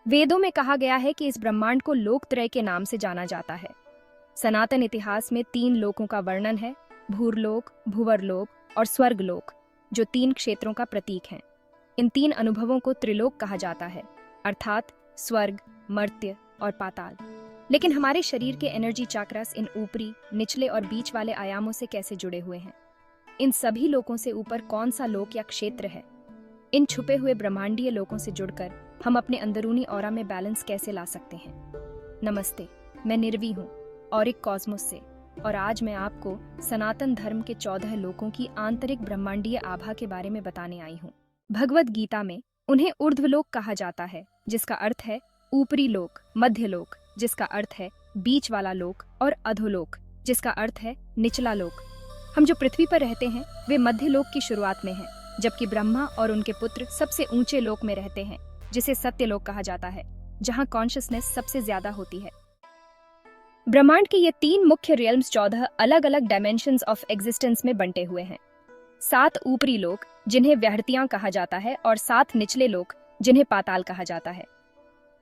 वेदों में कहा गया है कि इस ब्रह्मांड को लोकत्रय के नाम से जाना जाता है। सनातन इतिहास में 3 लोकों का वर्णन है, भूरलोक, भुवरलोक और स्वर्गलोक, जो 3 क्षेत्रों का प्रतीक हैं। इन 3 अनुभवों को त्रिलोक कहा जाता है, अर्थात स्वर्ग, मर्त्य और पाताल। लेकिन हमारे शरीर के एनर्जी चक्रास इन ऊपरी, निचले और बीच वाले आयामों से कैसे जुड़े हुए हैं? इन सभी लोकों से ऊपर कौन सा लोक या क्षेत्र है? इन छुपे हुए ब्रह्मांडीय लोकों से जुड़कर हम अपने अंदरूनी ऑरा में बैलेंस कैसे ला सकते हैं? नमस्ते, मैं निर्वी हूँ और एक कॉस्मोस से, और आज मैं आपको सनातन धर्म के 14 लोकों की आंतरिक ब्रह्मांडीय आभा के बारे में बताने आई हूँ। भगवद गीता में उन्हें ऊर्ध्वलोक कहा जाता है, जिसका अर्थ है ऊपरी लोक, मध्यलोक जिसका अर्थ है बीच वाला लोक, और अधोलोक जिसका अर्थ है निचला लोक। हम जो पृथ्वी पर रहते हैं वे मध्यलोक की शुरुआत में हैं, जबकि ब्रह्मा और उनके पुत्र सबसे ऊंचे लोक में रहते हैं, जिसे सत्यलोक कहा जाता है, जहां कॉन्शियसनेस सबसे ज्यादा होती है। ब्रह्मांड के ये 3 मुख्य रियल्म्स 14 अलग अलग डायमेंशंस ऑफ एग्जिस्टेंस में बंटे हुए हैं। 7 ऊपरी लोक जिन्हें व्याहृतियां कहा जाता है और 7 निचले लोक जिन्हें पाताल कहा जाता है।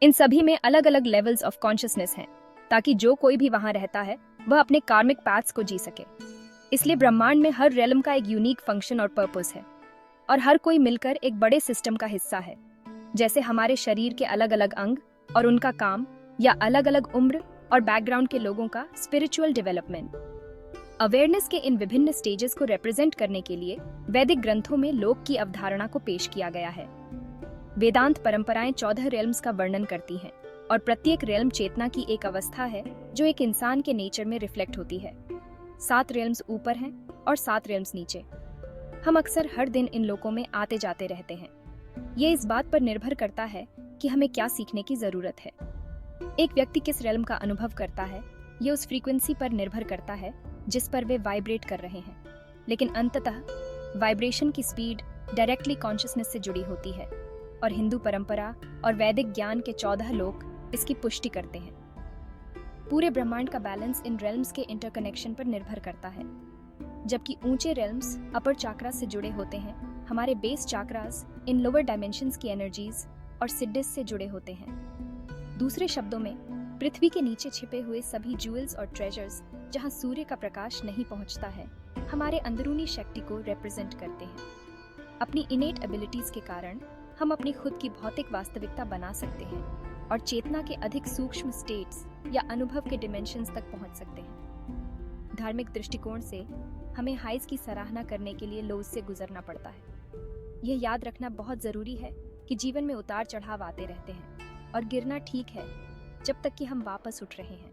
इन सभी में अलग अलग लेवल्स ऑफ कॉन्शियसनेस हैं, ताकि जो कोई भी वहां रहता है वह अपने कार्मिक पाथ्स को जी सके। इसलिए ब्रह्मांड में हर रियल्म का एक यूनिक फंक्शन और पर्पस है, और हर कोई मिलकर एक बड़े सिस्टम का हिस्सा है। जैसे हमारे शरीर के अलग अलग अंग और उनका काम, या अलग अलग उम्र और बैकग्राउंड के लोगों का स्पिरिचुअल डेवलपमेंट। अवेयरनेस के इन विभिन्न स्टेजेस को रिप्रेजेंट करने के लिए वैदिक ग्रंथों में लोक की अवधारणा को पेश किया गया है। वेदांत परंपराएं 14 रियल्म्स का वर्णन करती हैं, और प्रत्येक रियल्म चेतना की एक अवस्था है जो एक इंसान के नेचर में रिफ्लेक्ट होती है। 7 रियल्म्स ऊपर हैं और 7 रियल्म्स नीचे। हम अक्सर हर दिन इन लोकों में आते जाते रहते हैं। ये इस बात पर निर्भर करता है कि हमें क्या सीखने की जरूरत है। एक व्यक्ति किस रियल्म का अनुभव करता है, ये उस फ्रीक्वेंसी पर निर्भर करता है जिस पर वे वाइब्रेट कर रहे हैं। लेकिन अंततः वाइब्रेशन की स्पीड डायरेक्टली कॉन्शियसनेस से जुड़ी होती है, और हिंदू परंपरा और वैदिक ज्ञान के 14 लोक इसकी पुष्टि करते हैं। पूरे ब्रह्मांड का बैलेंस इन रेल्म्स के इंटरकनेक्शन पर निर्भर करता है। जबकि ऊंचे रेल्म्स अपर चाक्रास से जुड़े होते हैं, हमारे बेस चाक्रास इन लोअर डायमेंशंस की एनर्जीज और सिड्डिस से जुड़े होते हैं। दूसरे शब्दों में, पृथ्वी के नीचे छिपे हुए सभी ज्यूल्स और ट्रेजर्स, जहां सूर्य का प्रकाश नहीं पहुंचता है, हमारे अंदरूनी शक्ति को रिप्रेजेंट करते हैं। अपनी इनेट एबिलिटीज के कारण हम अपनी खुद की भौतिक वास्तविकता बना सकते हैं और चेतना के अधिक सूक्ष्म स्टेट्स या अनुभव के डिमेंशंस तक पहुंच सकते हैं। धार्मिक दृष्टिकोण से हमें हाइज की सराहना करने के लिए लोज से गुजरना पड़ता है। यह याद रखना बहुत जरूरी है कि जीवन में उतार चढ़ाव आते रहते हैं, और गिरना ठीक है जब तक कि हम वापस उठ रहे हैं।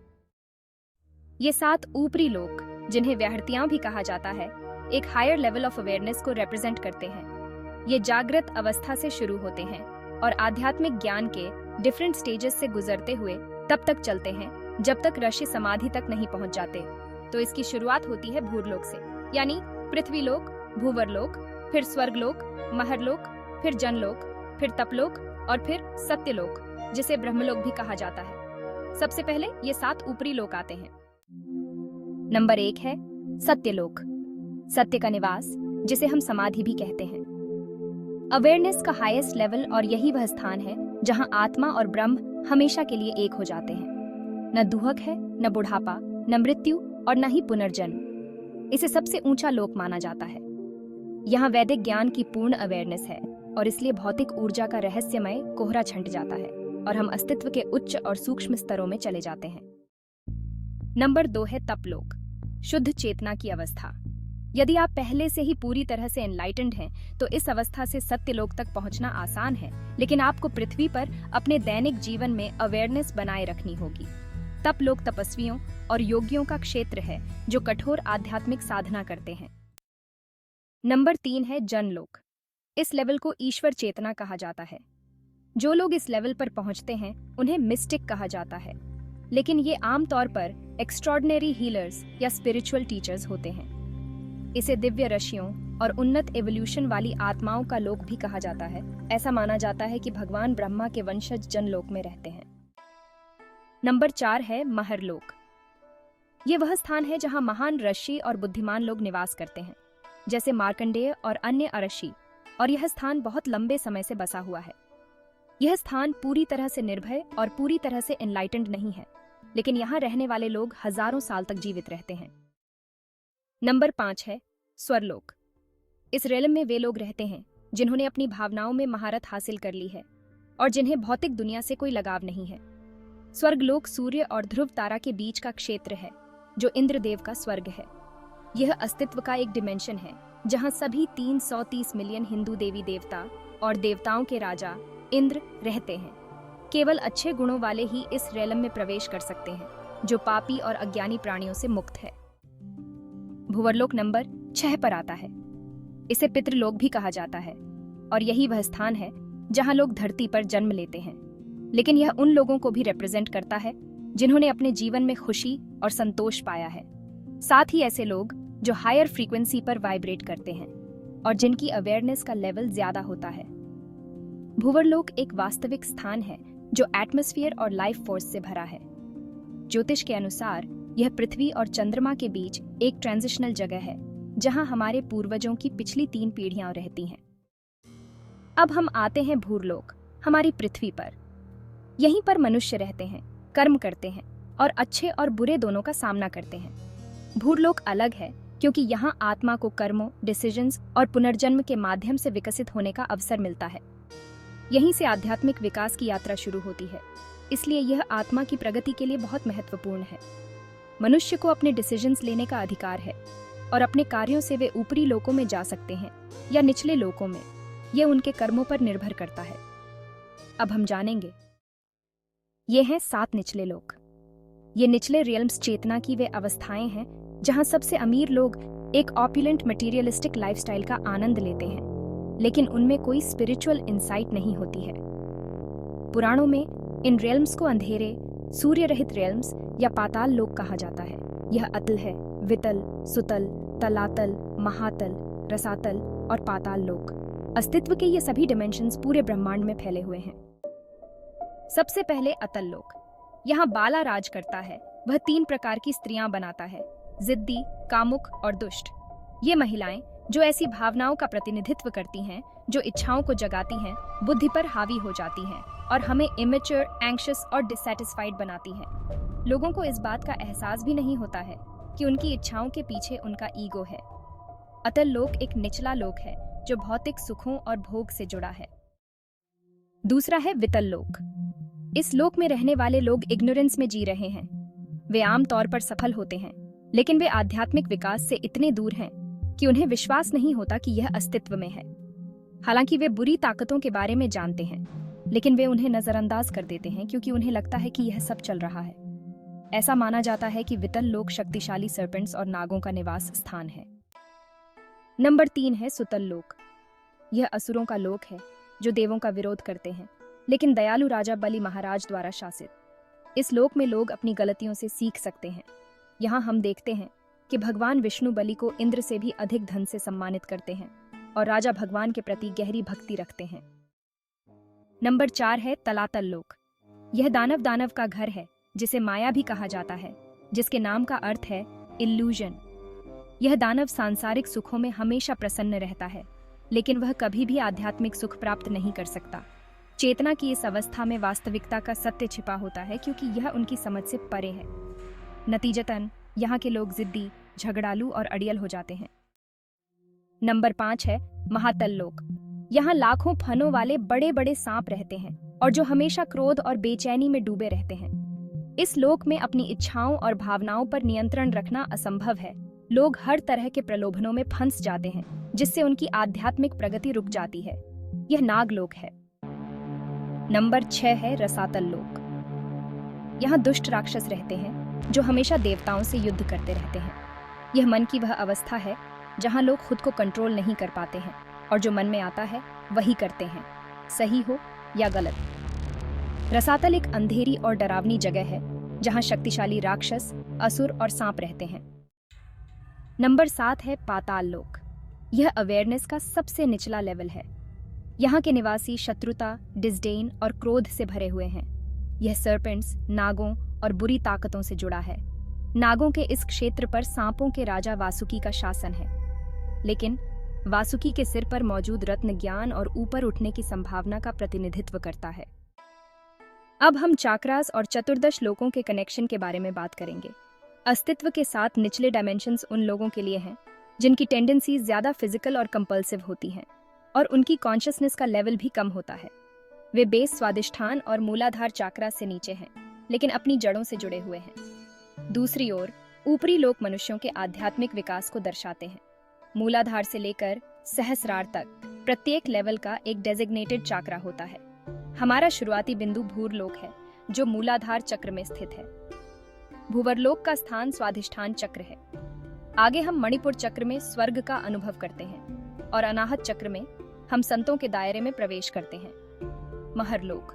ये 7 ऊपरी लोक, जिन्हें व्याहृतियां भी कहा जाता है, एक हायर लेवल ऑफ अवेयरनेस को रिप्रेजेंट करते हैं। ये जागृत अवस्था से शुरू होते हैं और आध्यात्मिक ज्ञान के डिफरेंट स्टेजेस से गुजरते हुए तब तक चलते हैं जब तक ऋषि समाधि तक नहीं पहुंच जाते। तो इसकी शुरुआत होती है भूरलोक से, यानी पृथ्वीलोक, भूवरलोक, फिर स्वर्गलोक, महरलोक, फिर जनलोक, फिर तपलोक और फिर सत्यलोक, जिसे ब्रह्मलोक भी कहा जाता है। सबसे पहले ये 7 ऊपरी लोक आते हैं। नंबर 1 है सत्यलोक, सत्य का निवास, जिसे हम समाधि भी कहते हैं। अवेयरनेस का हाईएस्ट लेवल, और यही वह स्थान है जहां आत्मा और ब्रह्म हमेशा के लिए एक हो जाते हैं। न दुहक है, न बुढ़ापा, न मृत्यु और न ही पुनर्जन्म। इसे सबसे ऊंचा लोक माना जाता है। यहाँ वैदिक ज्ञान की पूर्ण अवेयरनेस है, और इसलिए भौतिक ऊर्जा का रहस्यमय कोहरा छंट जाता है और हम अस्तित्व के उच्च और सूक्ष्म स्तरों में चले जाते हैं। नंबर 2 है तपलोक, शुद्ध चेतना की अवस्था। यदि आप पहले से ही पूरी तरह से एनलाइटेंड हैं, तो इस अवस्था से सत्यलोक तक पहुंचना आसान है, लेकिन आपको पृथ्वी पर अपने दैनिक जीवन में अवेयरनेस बनाए रखनी होगी। तपलोक तपस्वियों और योगियों का क्षेत्र है जो कठोर आध्यात्मिक साधना करते हैं। नंबर 3 है जनलोक। इस लेवल को ईश्वर चेतना कहा जाता है। जो लोग इस लेवल पर पहुंचते हैं उन्हें मिस्टिक कहा जाता है, लेकिन ये आमतौर पर एक्स्ट्रॉर्डिनरी हीलर्स या स्पिरिचुअल टीचर्स होते हैं। इसे दिव्य ऋषियों और उन्नत एवोल्यूशन वाली आत्माओं का लोक भी कहा जाता है। ऐसा माना जाता है कि भगवान ब्रह्मा के वंशज जनलोक में रहते हैं। नंबर 4 है महरलोक। ये वह स्थान है जहां महान ऋषि और बुद्धिमान लोग निवास करते हैं, जैसे मार्कंडेय और अन्य अरशी, और यह स्थान बहुत लंबे समय से बसा हुआ है। यह स्थान पूरी तरह से निर्भय और पूरी तरह से एनलाइटेंड नहीं है, लेकिन यहाँ रहने वाले लोग हजारों साल तक जीवित रहते हैं। नंबर 5 है स्वरलोक। इस रेलम में वे लोग रहते हैं जिन्होंने अपनी भावनाओं में महारत हासिल कर ली है और जिन्हें भौतिक दुनिया से कोई लगाव नहीं है। स्वर्गलोक सूर्य और ध्रुव तारा के बीच का क्षेत्र है जो इंद्रदेव का स्वर्ग है। यह अस्तित्व का एक डिमेंशन है जहां सभी 330 मिलियन हिंदू देवी देवता और देवताओं के राजा इंद्र रहते हैं। केवल अच्छे गुणों वाले ही इस रेलम में प्रवेश कर सकते हैं जो पापी और अज्ञानी प्राणियों से मुक्त है। भुवरलोक नंबर 6 पर आता है। इसे पितृलोक भी कहा जाता है और यही वह स्थान है जहां लोग धरती पर जन्म लेते हैं, लेकिन यह उन लोगों को भी रिप्रेजेंट करता है जिन्होंने अपने जीवन में खुशी और संतोष पाया है, साथ ही ऐसे लोग जो हायर फ्रीक्वेंसी पर वाइब्रेट करते हैं और जिनकी अवेयरनेस का लेवल ज्यादा होता है। भुवरलोक एक वास्तविक स्थान है जो एटमॉस्फेयर और लाइफ फोर्स से भरा है। ज्योतिष के अनुसार यह पृथ्वी और चंद्रमा के बीच एक ट्रांजिशनल जगह है जहां हमारे पूर्वजों की पिछली 3 पीढ़ियां रहती हैं। अब हम आते हैं भूरलोक, हमारी पृथ्वी पर। यहीं पर मनुष्य रहते हैं, कर्म करते हैं और अच्छे और बुरे दोनों का सामना करते हैं। भूरलोक अलग है क्योंकि यहाँ आत्मा को कर्मों, डिसीजंस और पुनर्जन्म के माध्यम से विकसित होने का अवसर मिलता है। यहीं से आध्यात्मिक विकास की यात्रा शुरू होती है, इसलिए यह आत्मा की प्रगति के लिए बहुत महत्वपूर्ण है। मनुष्य को अपने डिसीजंस लेने का अधिकार है और अपने कार्यों से वे ऊपरी लोकों में जा सकते हैं या निचले लोकों में, यह उनके कर्मों पर निर्भर करता है। अब हम जानेंगे। ये हैं 7 निचले लोक। ये निचले रियल्म्स चेतना की वे अवस्थाएं हैं जहां सबसे अमीर लोग एक ऑपुलेंट मटीरियलिस्टिक लाइफस्टाइल का आनंद लेते हैं, लेकिन उनमें कोई स्पिरिचुअल इंसाइट नहीं होती है। पुराणों में इन रियल्म्स को अंधेरे, सूर्य रहित रियल्म्स या पाताल लोक कहा जाता है। यह अतल है, वितल, सुतल, तलातल, महातल, रसातल और पाताल लोक। अस्तित्व के ये सभी डिमेंशंस पूरे ब्रह्मांड में फैले हुए हैं। सबसे पहले अतल लोक। यहाँ बाला राज करता है। वह 3 प्रकार की स्त्रियां बनाता है, जिद्दी, कामुक और दुष्ट। ये महिलाएं जो ऐसी भावनाओं का प्रतिनिधित्व करती हैं जो इच्छाओं को जगाती हैं, बुद्धि पर हावी हो जाती हैं और हमें इमेच्योर, एंग्शियस और डिससैटिस्फाइड बनाती हैं। लोगों को इस बात का एहसास भी नहीं होता है कि उनकी इच्छाओं के पीछे उनका ईगो है। अतल लोक एक निचला लोक है जो भौतिक सुखों और भोग से जुड़ा है। दूसरा है वितल लोक। इस लोक में रहने वाले लोग इग्नोरेंस में जी रहे हैं। वे आम तौर पर सफल होते हैं, लेकिन वे आध्यात्मिक विकास से इतने दूर हैं कि उन्हें विश्वास नहीं होता कि यह अस्तित्व में है। हालांकि वे बुरी ताकतों के बारे में जानते हैं, लेकिन वे उन्हें नजरअंदाज कर देते हैं क्योंकि उन्हें लगता है कि यह सब चल रहा है। ऐसा माना जाता है कि वितल लोक शक्तिशाली सर्पेंट्स और नागों का निवास स्थान है। नंबर 3 है सुतल लोक। यह असुरों का लोक है जो देवों का विरोध करते हैं, लेकिन दयालु राजा बलि महाराज द्वारा शासित। इस लोक में लोग अपनी गलतियों से सीख सकते हैं। यहाँ हम देखते हैं कि भगवान विष्णु बलि को इंद्र से भी अधिक धन से सम्मानित करते हैं और राजा भगवान के प्रति गहरी भक्ति रखते हैं। नंबर 4 है तलातल लोक। यह दानव का घर है जिसे माया भी कहा जाता है, जिसके नाम का अर्थ है इल्यूजन। यह दानव सांसारिक सुखों में हमेशा प्रसन्न रहता है, लेकिन वह कभी भी आध्यात्मिक सुख प्राप्त नहीं कर सकता। चेतना की इस अवस्था में वास्तविकता का सत्य छिपा होता है क्योंकि यह उनकी समझ से परे है। नतीजतन यहाँ के लोग जिद्दी, झगड़ालू और अड़ियल हो जाते हैं। नंबर 5 है महातल लोक। यहाँ लाखों फनों वाले बड़े बड़े सांप रहते हैं और जो हमेशा क्रोध और बेचैनी में डूबे रहते हैं। इस लोक में अपनी इच्छाओं और भावनाओं पर नियंत्रण रखना असंभव है। लोग हर तरह के प्रलोभनों में फंस जाते हैं, जिससे उनकी आध्यात्मिक प्रगति रुक जाती है। यह नागलोक है। नंबर 6 है रसातल लोक। यहाँ दुष्ट राक्षस रहते हैं जो हमेशा देवताओं से युद्ध करते रहते हैं। यह मन की वह अवस्था है जहाँ लोग खुद को कंट्रोल नहीं कर पाते हैं और जो मन में आता है वही करते हैं, सही हो या गलत। रसातल एक अंधेरी और डरावनी जगह है जहाँ शक्तिशाली राक्षस, असुर और सांप रहते हैं। नंबर 7 है पाताल लोक। यह अवेयरनेस का सबसे निचला लेवल है। यहाँ के निवासी शत्रुता, डिस्डेन और क्रोध से भरे हुए हैं। यह सर्पेंट्स, नागों और बुरी ताकतों से जुड़ा है। नागों के इस क्षेत्र पर सांपों के राजा वासुकी का शासन है, लेकिन वासुकी के सिर पर मौजूद रत्न ज्ञान और ऊपर उठने की संभावना का प्रतिनिधित्व करता है। अब हम चाक्रास और चतुर्दश लोकों के कनेक्शन के बारे में बात करेंगे। अस्तित्व के साथ निचले डायमेंशंस उन लोगों के लिए हैं जिनकी टेंडेंसीज ज्यादा फिजिकल और कंपल्सिव होती हैं और उनकी कॉन्शियसनेस का लेवल भी कम होता है। वे बेस स्वादिष्ठान और मूलाधार चाक्रा से नीचे हैं, लेकिन अपनी जड़ों से जुड़े हुए हैं। दूसरी ओर ऊपरी लोक मनुष्यों के आध्यात्मिक विकास को दर्शाते हैं। मूलाधार से लेकर सहस्रार तक प्रत्येक लेवल का एक डेजिग्नेटेड चाक्रा होता है। हमारा शुरुआती बिंदु भूरलोक है, जो मूलाधार चक्र में स्थित है। भूवरलोक का स्थान स्वाधिष्ठान चक्र है। आगे हम मणिपुर चक्र में स्वर्ग का अनुभव करते हैं और अनाहत चक्र में हम संतों के दायरे में प्रवेश करते हैं। महरलोक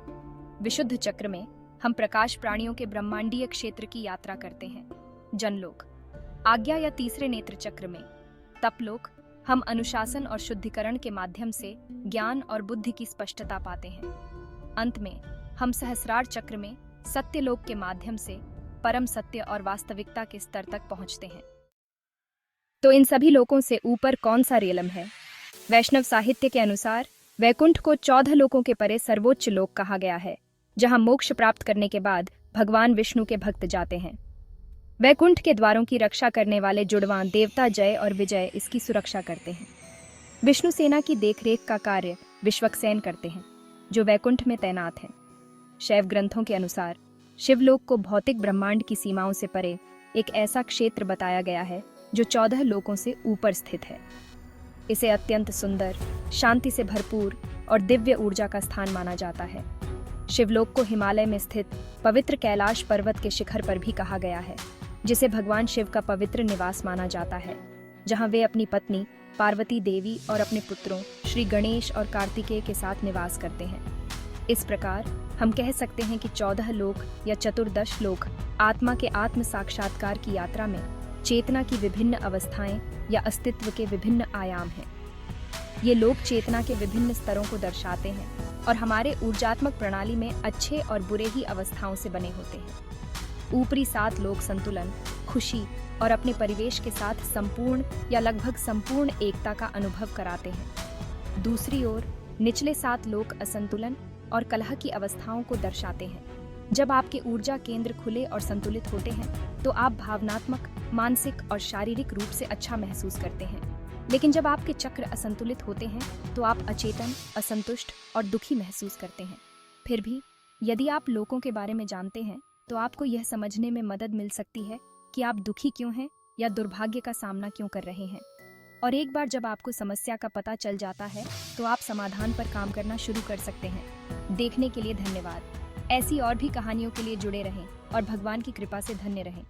विशुद्ध चक्र में हम प्रकाश प्राणियों के ब्रह्मांडीय क्षेत्र की यात्रा करते हैं। जनलोक आज्ञा या तीसरे नेत्र चक्र में तपलोक हम अनुशासन और शुद्धिकरण के माध्यम से ज्ञान और बुद्धि की स्पष्टता पाते हैं। अंत में हम सहस्रार चक्र में सत्यलोक के माध्यम से परम सत्य और वास्तविकता के स्तर तक पहुंचते हैं। तो इन सभी लोकों से ऊपर कौन सा रियलम है? वैष्णव साहित्य के अनुसार वैकुंठ को 14 लोकों के परे सर्वोच्च लोक कहा गया है, जहां मोक्ष प्राप्त करने के बाद भगवान विष्णु के भक्त जाते हैं। वैकुंठ के द्वारों की रक्षा करने वाले जुड़वां देवता जय और विजय इसकी सुरक्षा करते हैं। विष्णु सेना की देखरेख का कार्य विश्वक्सेन करते हैं, जो वैकुंठ में तैनात हैं। शैव ग्रंथों के अनुसार शिवलोक को भौतिक ब्रह्मांड की सीमाओं से परे एक ऐसा क्षेत्र बताया गया है जो 14 लोकों से ऊपर स्थित है। इसे अत्यंत सुंदर, शांति से भरपूर और दिव्य ऊर्जा का स्थान माना जाता है। शिवलोक को हिमालय में स्थित पवित्र कैलाश पर्वत के शिखर पर भी कहा गया है, जिसे भगवान शिव का पवित्र निवास माना जाता है, जहां वे अपनी पत्नी पार्वती देवी और अपने पुत्रों श्री गणेश और कार्तिकेय के साथ निवास करते हैं। इस प्रकार हम कह सकते हैं कि 14 लोक या चतुर्दश लोक आत्मा के आत्म साक्षात्कार की यात्रा में चेतना की विभिन्न अवस्थाएं या अस्तित्व के विभिन्न आयाम हैं। ये लोक चेतना के विभिन्न स्तरों को दर्शाते हैं और हमारे ऊर्जात्मक प्रणाली में अच्छे और बुरे ही अवस्थाओं से बने होते हैं। ऊपरी 7 लोक संतुलन, खुशी और अपने परिवेश के साथ संपूर्ण या लगभग संपूर्ण एकता का अनुभव कराते हैं। दूसरी ओर निचले 7 लोक असंतुलन और कलह की अवस्थाओं को दर्शाते हैं। जब आपके ऊर्जा केंद्र खुले और संतुलित होते हैं तो आप भावनात्मक, मानसिक और शारीरिक रूप से अच्छा महसूस करते हैं। लेकिन जब आपके चक्र असंतुलित होते हैं तो आप अचेतन, असंतुष्ट और दुखी महसूस करते हैं। फिर भी यदि आप लोकों के बारे में जानते हैं तो आपको यह समझने में मदद मिल सकती है कि आप दुखी क्यों हैं या दुर्भाग्य का सामना क्यों कर रहे हैं। और एक बार जब आपको समस्या का पता चल जाता है तो आप समाधान पर काम करना शुरू कर सकते हैं। देखने के लिए धन्यवाद। ऐसी और भी कहानियों के लिए जुड़े रहें और भगवान की कृपा से धन्य रहें।